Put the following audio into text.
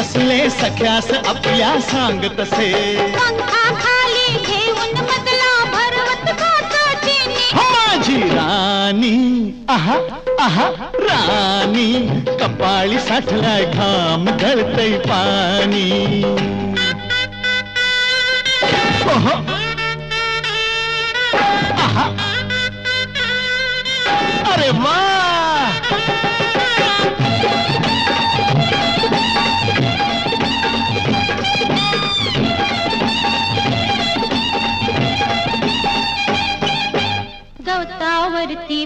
बसले सख्यास आपल्या सांग तसे पंखा खाली घेऊन मधला भरवत काचाची माझी राणी आहा आहा राणी कपाळी साठलाय घाम गळतय पाणी ओहो आहा अरे वा गवतावरती